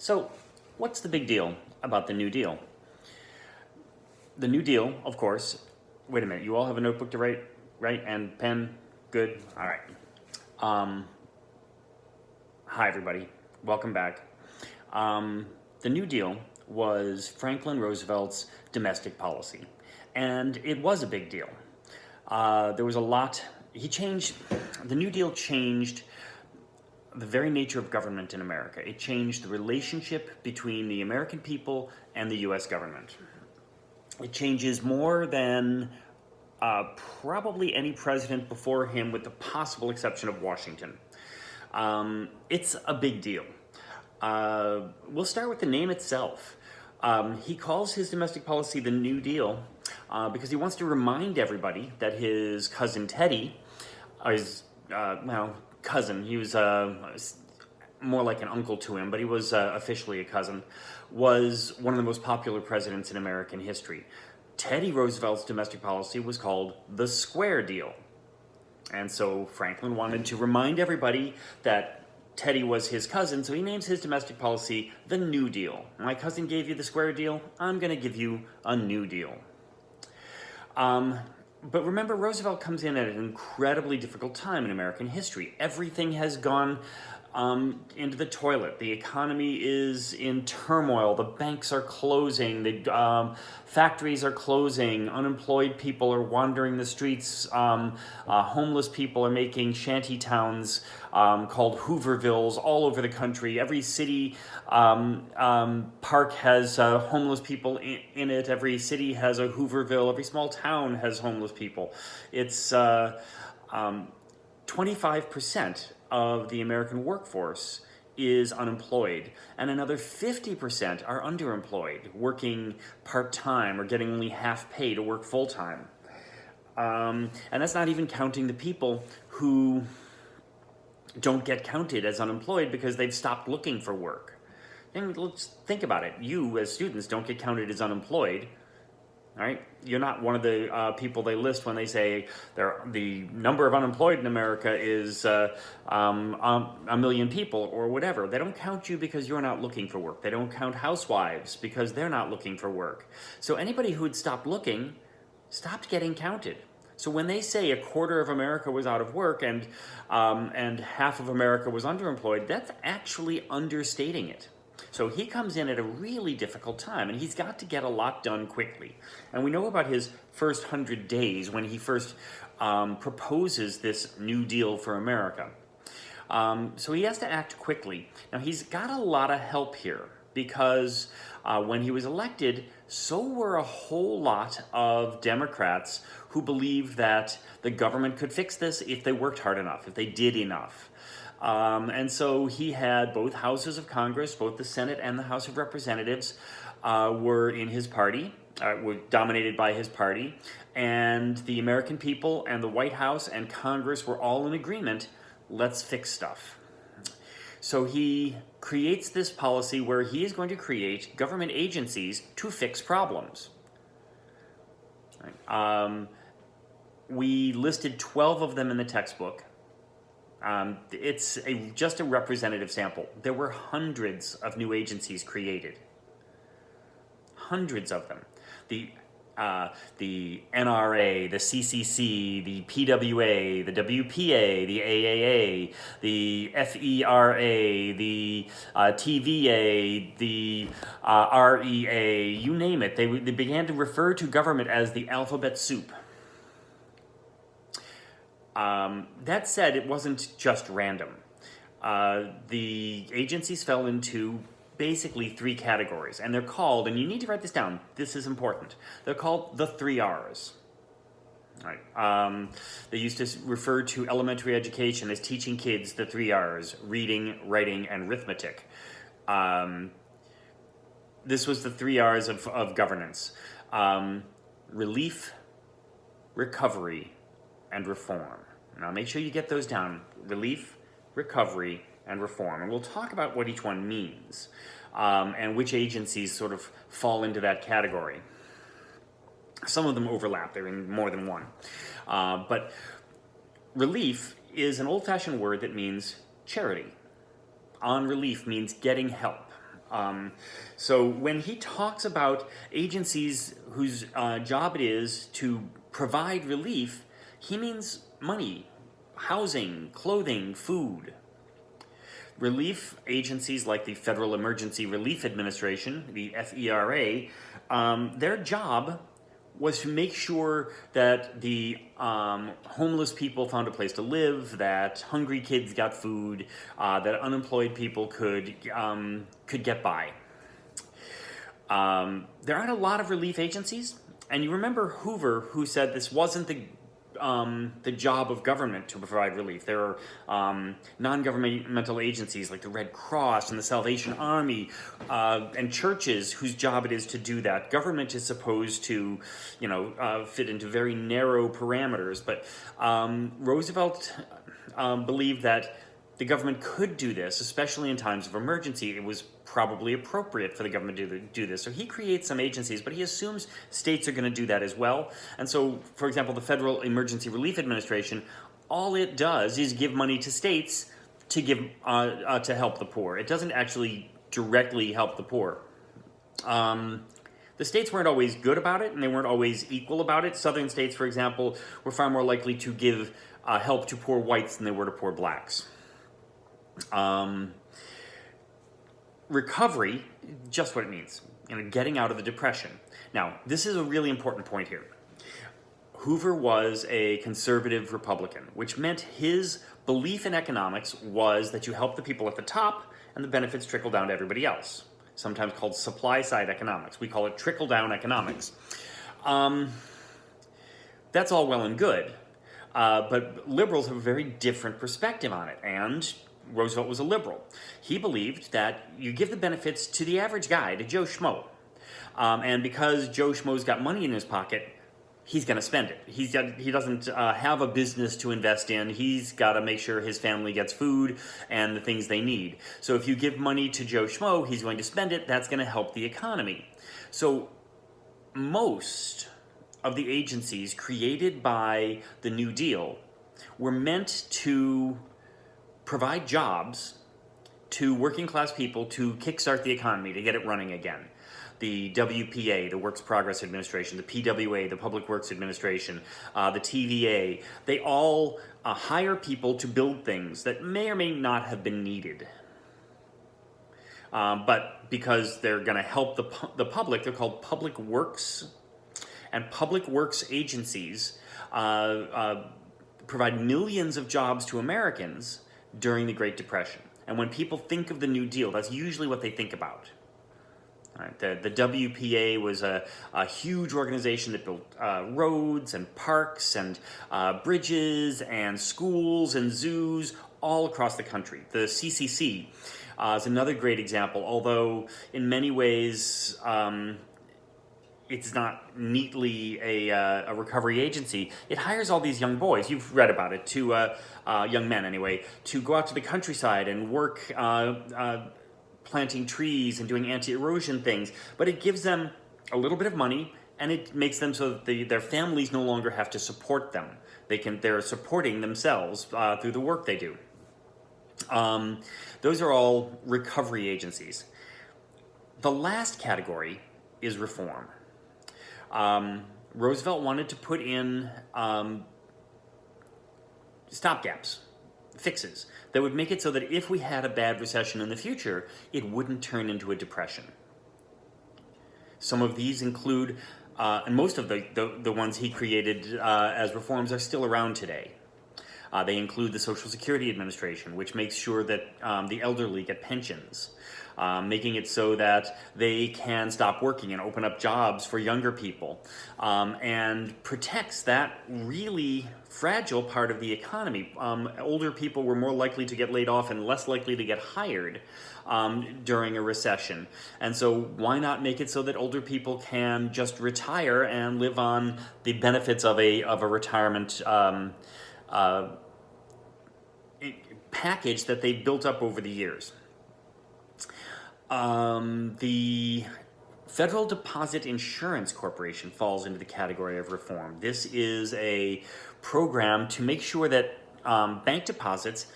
So, what's the big deal about the New Deal? The New Deal, of course. Wait a minute. You all have a notebook to write, right? And pen. Good. All right. Hi, everybody. Welcome back. The New Deal was Franklin Roosevelt's domestic policy, and it was a big deal. There was a lot. The New Deal changed the very nature of government in America. It changed the relationship between the American people and the U.S. government. It changes more than probably any president before him, with the possible exception of Washington. It's a big deal. We'll start with the name itself. He calls his domestic policy the New Deal because he wants to remind everybody that his cousin Teddy, cousin, he was more like an uncle to him, but he was officially a cousin, was one of the most popular presidents in American history. Teddy Roosevelt's domestic policy was called the Square Deal. And so Franklin wanted to remind everybody that Teddy was his cousin, so he names his domestic policy the New Deal. My cousin gave you the Square Deal, I'm going to give you a New Deal. But remember, Roosevelt comes in at an incredibly difficult time in American history. Everything has gone into the toilet. The economy is in turmoil. The banks are closing. The factories are closing. Unemployed people are wandering the streets. Homeless people are making shanty towns called Hoovervilles all over the country. Every city park has homeless people in it. Every city has a Hooverville. Every small town has homeless people. It's 25% of the American workforce is unemployed, and another 50% are underemployed, working part-time or getting only half pay to work full-time. And that's not even counting the people who don't get counted as unemployed because they've stopped looking for work. And let's think about it. You, as students, don't get counted as unemployed. All right, you're not one of the people they list when they say the number of unemployed in America is a million people or whatever. They don't count you because you're not looking for work. They don't count housewives because they're not looking for work. So anybody who had stopped looking stopped getting counted. So when they say a quarter of America was out of work and half of America was underemployed, that's actually understating it. So he comes in at a really difficult time, and he's got to get a lot done quickly. And we know about his first 100 days when he first proposes this New Deal for America. So he has to act quickly. Now, he's got a lot of help here because when he was elected, so were a whole lot of Democrats who believed that the government could fix this if they worked hard enough, if they did enough. And so he had both houses of Congress, both the Senate and the House of Representatives were in his party, were dominated by his party, and the American people and the White House and Congress were all in agreement, let's fix stuff. So he creates this policy where he is going to create government agencies to fix problems. We listed 12 of them in the textbook. It's just a representative sample. There were hundreds of new agencies created. Hundreds of them. The NRA, the CCC, the PWA, the WPA, the AAA, the FERA, the TVA, the REA, you name it. They began to refer to government as the alphabet soup. That said, it wasn't just random. The agencies fell into basically three categories, and they're called, and you need to write this down, this is important, they're called the 3 R's. All right. They used to refer to elementary education as teaching kids the 3 R's, reading, writing, and arithmetic. This was the 3 R's of governance. Relief, recovery, and reform. Now make sure you get those down. Relief, recovery, and reform. And we'll talk about what each one means and which agencies sort of fall into that category. Some of them overlap. They're in more than one. But relief is an old-fashioned word that means charity. On relief means getting help. So when he talks about agencies whose job it is to provide relief, he means money, housing, clothing, food. Relief agencies like the Federal Emergency Relief Administration, the FERA, their job was to make sure that the homeless people found a place to live, that hungry kids got food, that unemployed people could get by. There aren't a lot of relief agencies, and you remember Hoover, who said this wasn't the job of government to provide relief. There are non-governmental agencies like the Red Cross and the Salvation Army and churches whose job it is to do that. Government is supposed to, fit into very narrow parameters, but Roosevelt believed that the government could do this, especially in times of emergency. It was probably appropriate for the government to do this. So he creates some agencies, but he assumes states are going to do that as well. And so, for example, the Federal Emergency Relief Administration, all it does is give money to states to give to help the poor. It doesn't actually directly help the poor. The states weren't always good about it, and they weren't always equal about it. Southern states, for example, were far more likely to give help to poor whites than they were to poor blacks. Recovery, just what it means, getting out of the Depression. Now, this is a really important point here. Hoover was a conservative Republican, which meant his belief in economics was that you help the people at the top and the benefits trickle down to everybody else, sometimes called supply-side economics. We call it trickle-down economics. That's all well and good, but liberals have a very different perspective on it, and Roosevelt was a liberal. He believed that you give the benefits to the average guy, to Joe Schmo. And because Joe Schmo's got money in his pocket, he's going to spend it. He doesn't have a business to invest in. He's got to make sure his family gets food and the things they need. So if you give money to Joe Schmo, he's going to spend it. That's going to help the economy. So most of the agencies created by the New Deal were meant to provide jobs to working class people to kickstart the economy, to get it running again. The WPA, the Works Progress Administration, the PWA, the Public Works Administration, the TVA, they all hire people to build things that may or may not have been needed. But because they're going to help the public, they're called public works. And public works agencies provide millions of jobs to Americans during the Great Depression. And when people think of the New Deal, that's usually what they think about. All right, the WPA was a huge organization that built roads and parks and bridges and schools and zoos all across the country. The CCC is another great example, although in many ways it's not neatly a recovery agency. It hires all these young boys, you've read about it, to young men anyway, to go out to the countryside and work planting trees and doing anti-erosion things. But it gives them a little bit of money, and it makes them so that their families no longer have to support them. They're supporting themselves through the work they do. Those are all recovery agencies. The last category is reform. Roosevelt wanted to put in stopgaps, fixes, that would make it so that if we had a bad recession in the future, it wouldn't turn into a depression. Some of these include, and most of the ones he created as reforms are still around today. They include the Social Security Administration, which makes sure that the elderly get pensions, making it so that they can stop working and open up jobs for younger people, and protects that really fragile part of the economy. Older people were more likely to get laid off and less likely to get hired during a recession. And so why not make it so that older people can just retire and live on the benefits of a retirement package that they built up over the years. The Federal Deposit Insurance Corporation falls into the category of reform. This is a program to make sure that bank deposits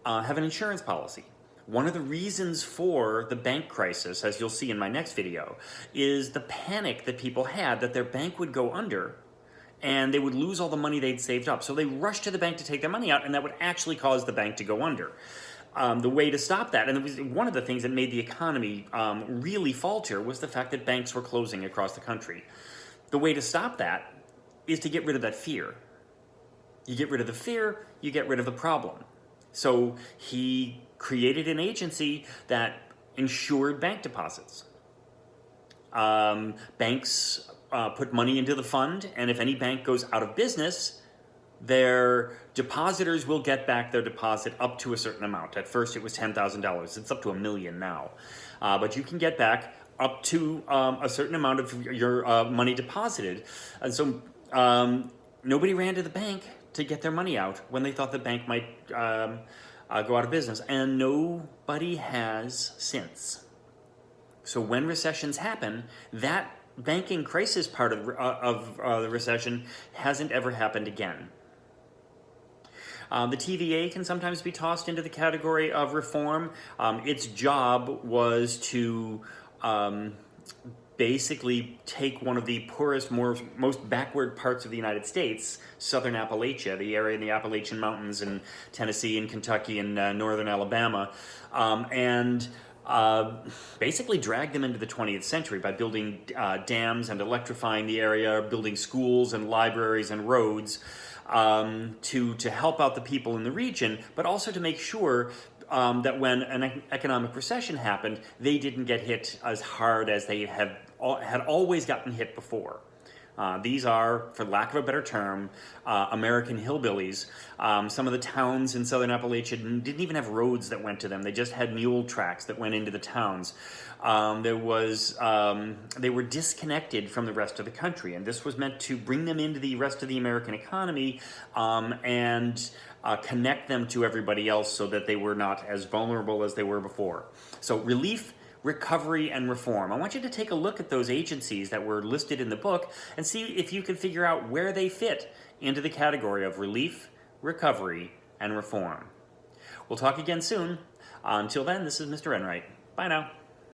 have an insurance policy. One of the reasons for the bank crisis, as you'll see in my next video, is the panic that people had that their bank would go under and they would lose all the money they'd saved up. So they rushed to the bank to take their money out, and that would actually cause the bank to go under. The way to stop that, and it was one of the things that made the economy really falter, was the fact that banks were closing across the country. The way to stop that is to get rid of that fear. You get rid of the fear, you get rid of the problem. So he created an agency that insured bank deposits. Banks put money into the fund, and if any bank goes out of business, their depositors will get back their deposit up to a certain amount. At first it was $10,000. It's up to $1 million now. But you can get back up to a certain amount of your money deposited. And so nobody ran to the bank to get their money out when they thought the bank might go out of business. And nobody has since. So when recessions happen, that banking crisis part of the recession hasn't ever happened again. The TVA can sometimes be tossed into the category of reform. Its job was to basically take one of the poorest, most backward parts of the United States, southern Appalachia, the area in the Appalachian Mountains in Tennessee and Kentucky and northern Alabama, and basically drag them into the 20th century by building dams and electrifying the area, building schools and libraries and roads to help out the people in the region, but also to make sure that when an economic recession happened, they didn't get hit as hard as they had always gotten hit before. These are, for lack of a better term, American hillbillies. Some of the towns in southern Appalachia didn't even have roads that went to them. They just had mule tracks that went into the towns. They were disconnected from the rest of the country, and this was meant to bring them into the rest of the American economy and connect them to everybody else so that they were not as vulnerable as they were before. So relief, recovery, and reform. I want you to take a look at those agencies that were listed in the book and see if you can figure out where they fit into the category of relief, recovery, and reform. We'll talk again soon. Until then, this is Mr. Enright. Bye now.